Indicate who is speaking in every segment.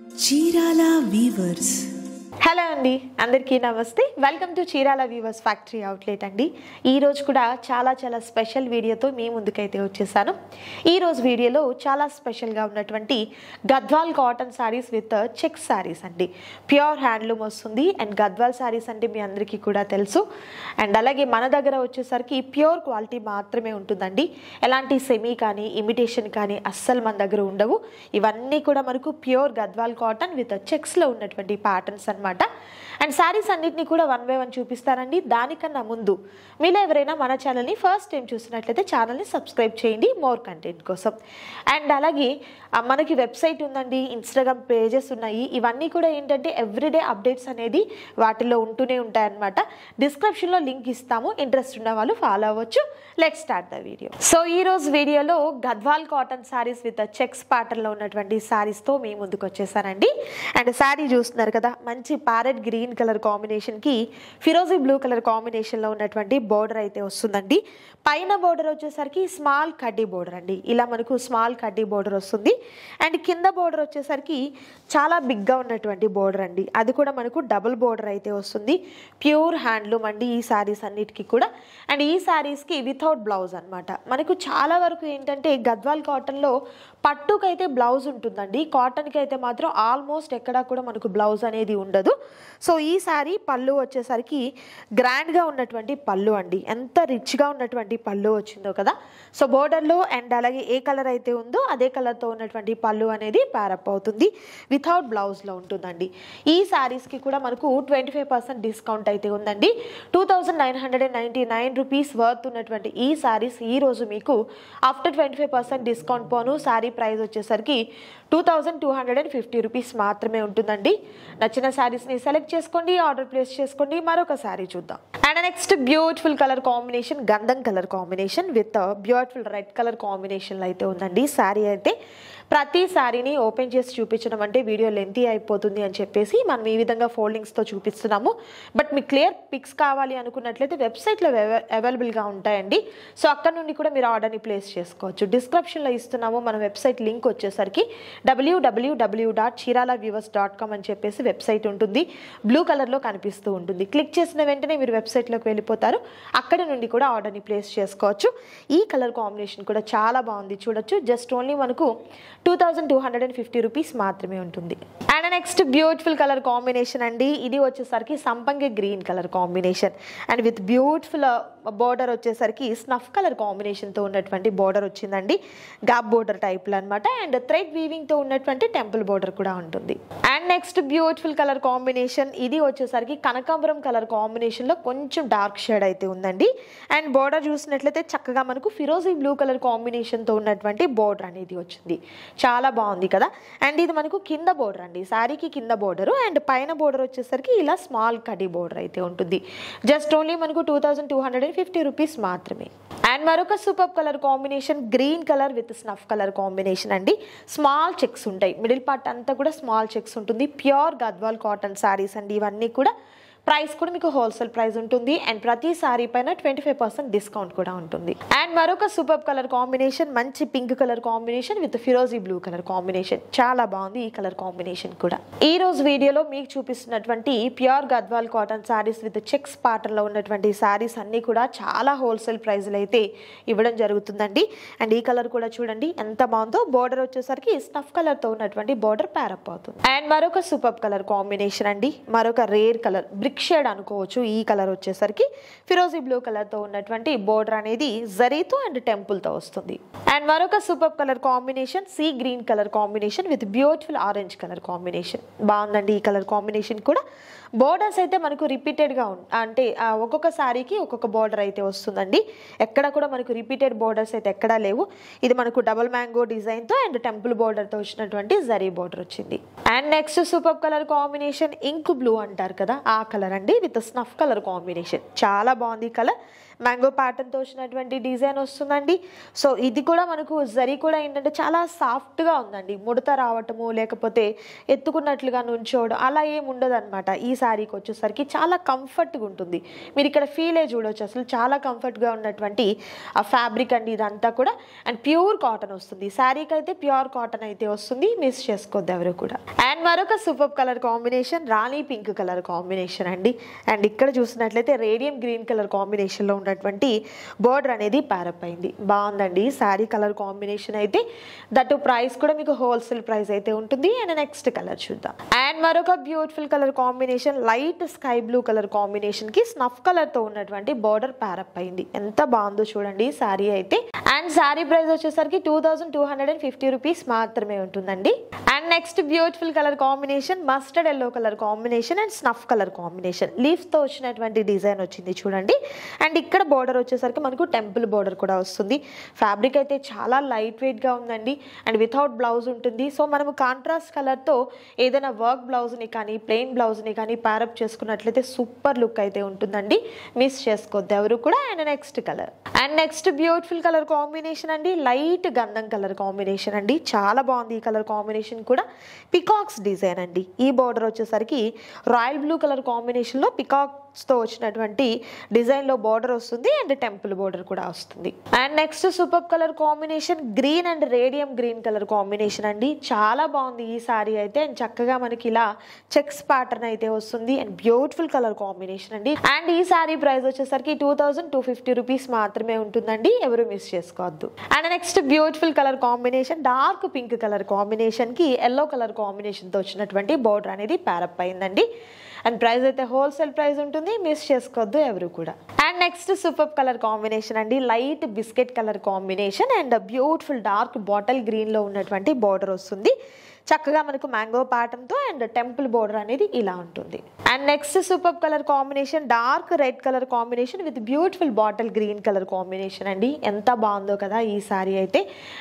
Speaker 1: Chirala weavers.
Speaker 2: Hello అండి, అందరికీ నమస్తే. Welcome to Chirala weavers factory outlet అండి. ఈరోజు కూడా చాలా స్పెషల్ వీడియోతో మీ ముందుకైతే వచ్చేసాను. ఈరోజు వీడియోలో చాలా స్పెషల్గా ఉన్నటువంటి Gadwal cotton saris with check sarees అండి. ప్యూర్ హ్యాండ్లూమ్ వస్తుంది. అండ్ గద్వాల్ శారీస్ అంటే మీ అందరికీ కూడా తెలుసు. అండ్ అలాగే మన దగ్గర వచ్చేసరికి ప్యూర్ క్వాలిటీ మాత్రమే ఉంటుందండి. ఎలాంటి సెమీ కానీ ఇమిటేషన్ కానీ అస్సలు మన దగ్గర ఉండవు. ఇవన్నీ కూడా మనకు ప్యూర్ గద్వాల్ కాటన్ విత్ చెక్స్లో ఉన్నటువంటి ప్యాటర్న్స్ అన్నమాట. అండ్ శారీస్ అన్నిటిని కూడా 1 by 1 చూపిస్తానండి. దానికన్నా ముందు మీలో ఎవరైనా మన ఛానల్ని ఫస్ట్ టైం చూసినట్లయితే ఛానల్ని సబ్స్క్రైబ్ చేయండి మోర్ కంటెంట్ కోసం. అండ్ అలాగే మనకి వెబ్సైట్ ఉందండి, ఇన్స్టాగ్రామ్ పేజెస్ ఉన్నాయి. ఇవన్నీ కూడా ఏంటంటే ఎవ్రీడే అప్డేట్స్ అనేది వాటిలో ఉంటూనే ఉంటాయన్నమాట. డిస్క్రిప్షన్లో లింక్ ఇస్తాము, ఇంట్రెస్ట్ ఉన్న వాళ్ళు ఫాలో అవ్వచ్చు. Let's start the video. So ఈరోజు వీడియోలో Gadwal cotton saris with checks ప్యాటర్న్లో ఉన్నటువంటి శారీస్తో మీ ముందుకు వచ్చేసానండి. అండ్ శారీ చూస్తున్నారు కదా, మంచి ప్యారెట్ గ్రీన్ కలర్ కాంబినేషన్కి ఫిరోజీ బ్లూ కలర్ కాంబినేషన్లో ఉన్నటువంటి బోర్డర్ అయితే వస్తుందండి. పైన బోర్డర్ వచ్చేసరికి స్మాల్ కడ్డీ బోర్డర్ అండి. ఇలా మనకు స్మాల్ కడ్డీ బోర్డర్ వస్తుంది. అండ్ కింద బోర్డర్ వచ్చేసరికి చాలా బిగ్గా ఉన్నటువంటి బోర్డర్ అండి. అది కూడా మనకు డబుల్ బోర్డర్ అయితే వస్తుంది. ప్యూర్ హ్యాండ్లూమ్ అండి ఈ శారీస్ అన్నిటికీ కూడా. అండ్ ఈ శారీస్కి వితౌట్ బ్లౌజ్ అనమాట. మనకు చాలా వరకు ఏంటంటే గద్వాల్ కాటన్లో పట్టుకైతే బ్లౌజ్ ఉంటుందండి, కాటన్కి అయితే మాత్రం ఆల్మోస్ట్ ఎక్కడా కూడా మనకు బ్లౌజ్ అనేది ఉండదు. సో ఈ శారీ పళ్ళు వచ్చేసరికి గ్రాండ్గా ఉన్నటువంటి పళ్ళు అండి. ఎంత రిచ్గా ఉన్నటువంటి పళ్ళు వచ్చిందో కదా. సో బోర్డర్లో అండ్ అలాగే ఏ కలర్ అయితే ఉందో అదే కలర్తో ఉన్నటువంటి పళ్ళు అనేది ప్యారప్ అవుతుంది. వితౌట్ బ్లౌజ్లో ఉంటుందండి. ఈ శారీస్కి కూడా మనకు 25% డిస్కౌంట్ అయితే ఉందండి. 2999 రూపీస్ వర్త్ ఉన్నటువంటి ఈ శారీస్ ఈరోజు మీకు ఆఫ్టర్ 25% డిస్కౌంట్ పోను శారీ ప్రైస్ వచ్చేసరికి 2250 రూపీస్ మాత్రమే ఉంటుందండి. నచ్చిన శారీస్ని సెలెక్ట్ చేసుకోండి, ఆర్డర్ ప్లేస్ చేసుకోండి. మరొక శారీ చూద్దాం. And next beautiful colour combination, గంధం colour combination with beautiful red colour కాంబినేషన్లో అయితే ఉందండి శారీ అయితే. ప్రతి శారీని ఓపెన్ చేసి చూపించడం అంటే వీడియో లెంతీ అయిపోతుంది అని చెప్పేసి మనం ఈ విధంగా ఫోల్డింగ్స్తో చూపిస్తున్నాము. బట్ మీకు క్లియర్ పిక్స్ కావాలి అనుకున్నట్లయితే వెబ్సైట్లో అవైలబుల్గా ఉంటాయండి. సో అక్కడ నుండి కూడా మీరు ఆర్డర్ని ప్లేస్ చేసుకోవచ్చు. డిస్క్రిప్షన్లో ఇస్తున్నాము మన వెబ్సైట్ లింక్ వచ్చేసరికి www.chiralaviewers.com అని చెప్పేసి వెబ్సైట్ ఉంటుంది. బ్లూ కలర్లో కనిపిస్తూ ఉంటుంది. క్లిక్ చేసిన వెంటనే మీరు వెబ్సైట్లోకి వెళ్ళిపోతారు. అక్కడ నుండి కూడా ఆర్డర్ని ప్లేస్ చేసుకోవచ్చు. ఈ కలర్ కాంబినేషన్ కూడా చాలా బాగుంది, చూడొచ్చు. జస్ట్ ఓన్లీ మనకు 2250 రూపీస్ మాత్రమే ఉంటుంది. And next beautiful colour combination అండి. ఇది వచ్చేసరికి సంపంగి green colour combination and with beautiful border వచ్చేసరికి స్నఫ్ కలర్ కాంబినేషన్తో ఉన్నటువంటి బోర్డర్ వచ్చిందండి. గ్యాప్ బోర్డర్ టైప్లో అనమాట. అండ్ థ్రెడ్ వీవింగ్తో ఉన్నటువంటి టెంపుల్ బోర్డర్ కూడా ఉంటుంది. And next beautiful colour combination, ఇది వచ్చేసరికి కనకాంబరం కలర్ కాంబినేషన్లో కొంచెం డార్క్ షేడ్ అయితే ఉందండి. అండ్ బోర్డర్ చూసినట్లయితే చక్కగా మనకు ఫిరోజీ బ్లూ కలర్ కాంబినేషన్తో ఉన్నటువంటి బోర్డర్ అనేది వచ్చింది. చాలా బాగుంది కదా. అండ్ ఇది మనకు కింద బోర్డర్ అండి, శారీకి కింద బోర్డరు. అండ్ పైన బోర్డర్ వచ్చేసరికి ఇలా స్మాల్ కడ్డీ బోర్డర్ అయితే ఉంటుంది. జస్ట్ ఓన్లీ మనకు 2250 రూపీస్ మాత్రమే. అండ్ మరొక super colour combination, green colour with snuff colour combination అండి. స్మాల్ చెక్స్ ఉంటాయి, మిడిల్ పార్ట్ అంతా కూడా స్మాల్ చెక్స్ ఉంటుంది. ప్యూర్ గద్వాల్ కాటన్ శారీస్ అండి ఇవన్నీ కూడా. ప్రైస్ కూడా మీకు హోల్సేల్ ప్రైస్ ఉంటుంది. అండ్ ప్రతి శారీ పైన 25% డిస్కౌంట్ కూడా ఉంటుంది. అండ్ మరొక సూపర్ కలర్ కాంబినేషన్, మంచి పింక్ కలర్ కాంబినేషన్ విత్ ఫిరోజీ బ్లూ కలర్ కాంబినేషన్. చాలా బాగుంది ఈ కలర్ కాంబినేషన్ కూడా. ఈ రోజు వీడియోలో మీకు చూపిస్తున్నటువంటి pure Gadwal cotton saris with checks ప్యాటర్న్లో ఉన్నటువంటి శారీస్ అన్నీ కూడా చాలా హోల్సేల్ ప్రైస్లు అయితే ఇవ్వడం జరుగుతుందండి. అండ్ ఈ కలర్ కూడా చూడండి ఎంత బాగుందో. బోర్డర్ వచ్చేసరికి స్నఫ్ కలర్తో ఉన్నటువంటి బోర్డర్ ప్యారప్ అవుతుంది. అండ్ మరొక సూపర్ కలర్ కాంబినేషన్ అండి, మరొక రేర్ కలర్, బ్రిక్ షేడ్ అనుకోవచ్చు. ఈ కలర్ వచ్చేసరికి ఫిరోజీ బ్లూ కలర్తో ఉన్నటువంటి బోర్డర్ అనేది జరీతో అండ్ టెంపుల్తో వస్తుంది. అండ్ మరొక super colour combination, sea green colour combination with beautiful orange colour combination. బాగుందండి ఈ కలర్ కాంబినేషన్ కూడా. బోర్డర్స్ అయితే మనకు రిపీటెడ్గా అంటే ఒక్కొక్క శారీకి ఒక్కొక్క బోర్డర్ అయితే వస్తుందండి. ఎక్కడ కూడా మనకు రిపీటెడ్ బోర్డర్స్ అయితే ఎక్కడా లేవు. ఇది మనకు డబుల్ మ్యాంగో డిజైన్తో అండ్ టెంపుల్ బోర్డర్తో వచ్చినటువంటి జరీ బోర్డర్ వచ్చింది. And next super colour combination, ink blue అంటారు కదా ఆ కలర్ కలర్ అండి విత్ స్నఫ్ కలర్ కాంబినేషన్. చాలా బాగుంది కలర్. మ్యాంగో ప్యాటర్న్తో వచ్చినటువంటి డిజైన్ వస్తుందండి. సో ఇది కూడా మనకు జరీ కూడా ఏంటంటే చాలా సాఫ్ట్గా ఉందండి. ముడత రావటము లేకపోతే ఎత్తుకున్నట్లుగా నుంచోవడం అలా ఏమి ఉండదు అనమాట. ఈ శారీకి వచ్చేసరికి చాలా కంఫర్ట్గా ఉంటుంది. మీరు ఇక్కడ ఫీలే చూడవచ్చు, అసలు చాలా కంఫర్ట్గా ఉన్నటువంటి ఆ ఫ్యాబ్రిక్ అండి ఇదంతా కూడా. అండ్ ప్యూర్ కాటన్ వస్తుంది. శారీకి అయితే ప్యూర్ కాటన్ అయితే వస్తుంది, మిస్ చేసుకోవద్దు ఎవరు కూడా. అండ్ మరొక సూపర్ కలర్ కాంబినేషన్ రాణి పింక్ కలర్ కాంబినేషన్ అండి. అండ్ ఇక్కడ చూసినట్లయితే రేడియం గ్రీన్ కలర్ కాంబినేషన్లో ఉన్నటువంటి బోర్డర్ అనేది ప్యారప్ అయింది. బాగుందండి శారీ కలర్ కాంబినేషన్ అయితే. దట్ ప్రైస్ కూడా మీకు హోల్సేల్ ప్రైస్ అయితే ఉంటుంది. అండ్ నెక్స్ట్ కలర్ చూద్దాం. అండ్ మరొక beautiful colour combination light sky blue colour combination కి స్నఫ్ కలర్ తో ఉన్నటువంటి బోర్డర్ ప్యారప్ అయింది. ఎంత బాగుందో చూడండి శారీ అయితే. అండ్ శారీ ప్రైస్ వచ్చేసరికి 2250 రూపీస్ మాత్రమే ఉంటుందండి. And next beautiful colour combination mustard yellow colour combination and snuff colour combination. Leaf తో వచ్చినటువంటి డిజైన్ వచ్చింది చూడండి. అండ్ ఇక్కడ బోర్డర్ వచ్చేసరికి మనకు టెంపుల్ బోర్డర్ కూడా వస్తుంది. ఫ్యాబ్రిక్ అయితే చాలా లైట్ వెయిట్ గా ఉందండి. అండ్ వితౌట్ బ్లౌజ్ ఉంటుంది. సో మనము కాంట్రాస్ట్ కలర్ తో ఏదైనా వర్క్ బ్లౌజ్ ని కానీ ప్లెయిన్ బ్లౌజ్ ని కానీ ప్యారప్ చేసుకున్నట్లయితే సూపర్ లుక్ అయితే ఉంటుందండి, మిస్ చేసుకోవద్దు ఎవరు కూడా. And next colour. And next beautiful colour combination అండి లైట్ గంధం కలర్ కాంబినేషన్ అండి. చాలా బాగుంది ఈ కలర్ కాంబినేషన్ కూడా. పికాక్స్ డిజైన్ అండి. ఈ బోర్డర్ వచ్చేసరికి రాయల్ బ్లూ కలర్ కాంబినేషన్ లో పికాక్స్ తో వచ్చినటువంటి డిజైన్ లో బోర్డర్ వస్తుంది. అండ్ టెంపుల్ బోర్డర్ కూడా వస్తుంది. And next super colour combination green and radium green colour combination అండి. చాలా బాగుంది ఈ సారీ అయితే. అండ్ చక్కగా మనకి ఇలా చెక్స్ ప్యాటర్న్ అయితే వస్తుంది. అండ్ బ్యూటిఫుల్ కలర్ కాంబినేషన్ అండి. అండ్ ఈ సారీ ప్రైస్ వచ్చేసరికి 2250 రూపీస్ మాత్రమే ఉంటుందండి, ఎవరు మిస్ చేసుకోవద్దు. And next beautiful colour combination dark pink colour combination కి ఎల్లో కలర్ కాంబినేషన్ తో వచ్చినటువంటి బోర్డర్ అనేది ప్యారప్ అయిందండి. అండ్ ప్రైస్ అయితే హోల్సేల్ ప్రైస్ ఉంటుంది, మిస్ చేసుకోవద్దు ఎవరు కూడా. And next super colour combination అండి light biscuit colour combination and beautiful dark bottle green లో ఉన్నటువంటి బోర్డర్ వస్తుంది. చక్కగా మనకు మ్యాంగో ప్యాటర్న్ తో అండ్ టెంపుల్ బోర్డర్ అనేది ఇలా ఉంటుంది. And next super colour combination dark red colour combination with beautiful bottle green colour combination అండి. ఎంత బాగుందో కదా ఈ సారీ అయితే.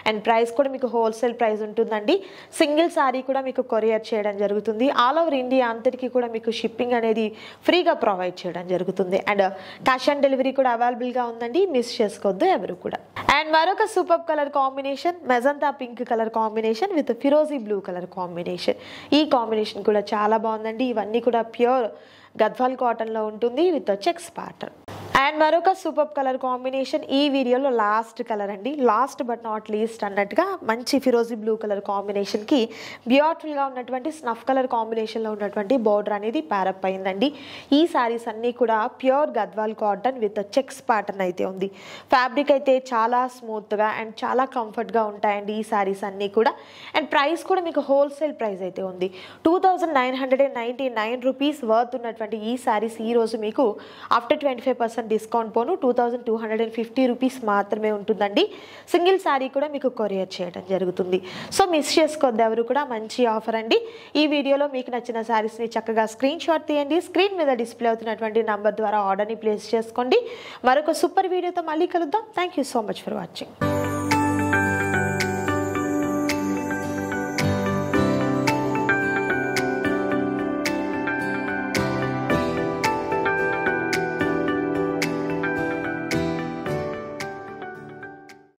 Speaker 2: అండ్ ప్రైస్ కూడా మీకు హోల్సేల్ ప్రైస్ ఉంటుందండి. సింగిల్ సారీ కూడా మీకు కొరియర్ చేయడం జరుగుతుంది. ఆల్ ఓవర్ ఇండియా అంతటికి కూడా మీకు షిప్పింగ్ అనేది ఫ్రీగా ప్రొవైడ్ చేయడం జరుగుతుంది. అండ్ క్యాష్ ఆన్ డెలివరీ కూడా అవైలబుల్ గా ఉందండి, మిస్ చేసుకోవద్దు ఎవరు కూడా. అండ్ మరొక super colour combination magenta pink colour combination with ఫిరోజీ బ్లూ కలర్ కాంబినేషన్. ఈ కాంబినేషన్ కూడా చాలా బాగుందండి. ఇవన్నీ కూడా ప్యూర్ గద్వాల్ కాటన్ లో ఉంటుంది విత్ చెక్స్ ప్యాటర్న్. అండ్ మరొక సూపర్ కలర్ కాంబినేషన్ ఈ వీడియోలో లాస్ట్ కలర్ అండి. లాస్ట్ బట్ నాట్ లీస్ట్ అన్నట్టుగా మంచి ఫిరోజీ బ్లూ కలర్ కాంబినేషన్ కి బ్యూటిఫుల్ గా ఉన్నటువంటి స్నఫ్ కలర్ కాంబినేషన్ లో ఉన్నటువంటి బోర్డర్ అనేది ప్యారప్ అయిందండి. ఈ సారీస్ అన్ని కూడా pure Gadwal cotton with checks pattern అయితే ఉంది. ఫ్యాబ్రిక్ అయితే చాలా స్మూత్ గా అండ్ చాలా కంఫర్ట్ గా ఉంటాయండి ఈ సారీస్ అన్ని కూడా. అండ్ ప్రైస్ కూడా మీకు హోల్సేల్ ప్రైస్ అయితే ఉంది. 2999 రూపీస్ వర్త్ ఉన్నటువంటి ఈ సారీస్ ఈ రోజు మీకు ఆఫ్టర్ 25% డిస్కౌంట్ పోను 2250 రూపీస్ మాత్రమే ఉంటుందండి. సింగిల్ సారీ కూడా మీకు కొరియర్ చేయడం జరుగుతుంది. సో మిస్ చేసుకోవద్దు ఎవరు కూడా, మంచి ఆఫర్ అండి. ఈ వీడియోలో మీకు నచ్చిన సారీస్ని చక్కగా స్క్రీన్ షాట్ తీయండి. స్క్రీన్ మీద డిస్ప్లే అవుతున్నటువంటి నంబర్ ద్వారా ఆర్డర్ని ప్లేస్ చేసుకోండి. మరొక సూపర్ వీడియోతో మళ్ళీ కలుద్దాం. Thank you so much for watching.